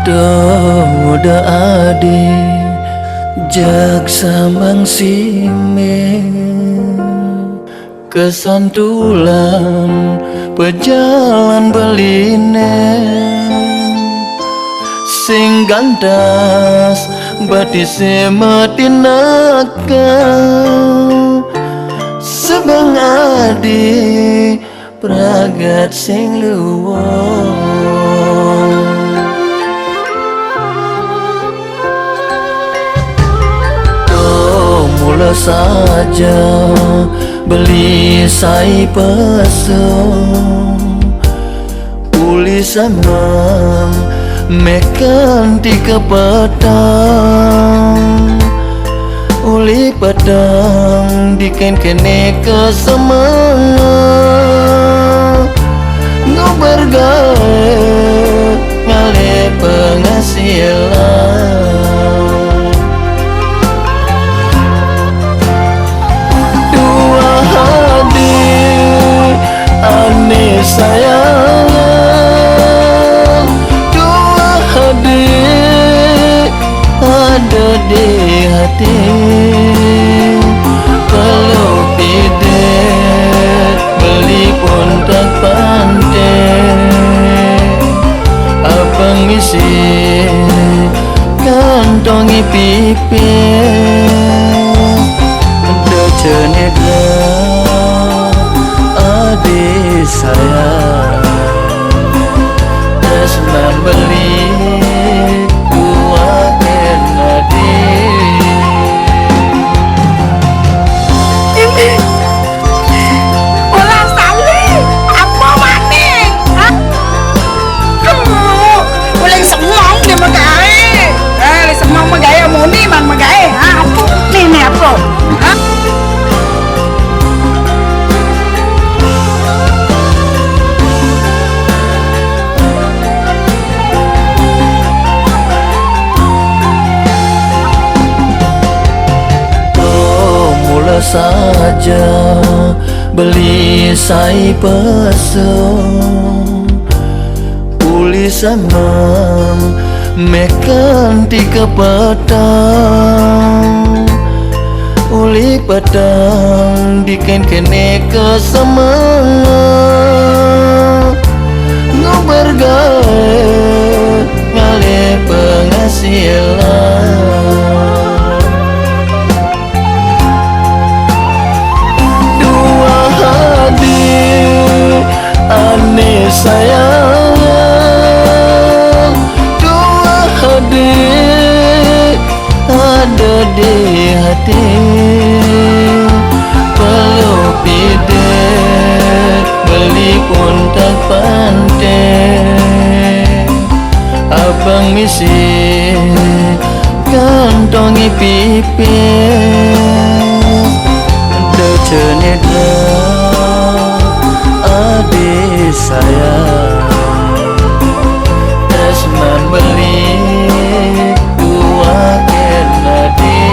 Doda adi jak samang sime kesantulan pejalan beline sing gandas batise matinaka sebang adi pragat sing luwung. Mula saja beli sai pesong uli samang mekan tiga petang uli pedang diken kene ke semangat ngobar gawe ngale penghasilan sayang. Dua hati ada di hati kalau tidak beli pun tak pandai abang isi kantongi pipi decenega sayang terus membeli dua enadi ini ulang sali apa maning ulang semong dia magae semong magae muni mang magae apa ini apa saja beli sai pesong uli samang mekan tiga petang uli pedang diken kene ke semangat ngobar gawe ngale penghasilan ane sayang. Dua hati ada di hati kalau tidak beli pun tak pandai abang isi kantongi pipi decenega adik sayang terus membeli dua enadi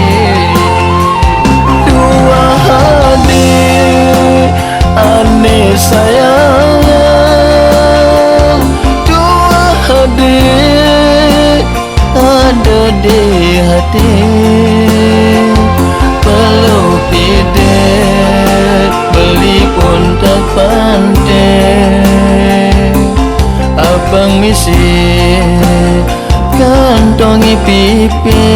dua hati aneh sayang dua hati ada di hati kalau tidak beli pun tak pandai abang misi kantongi pipi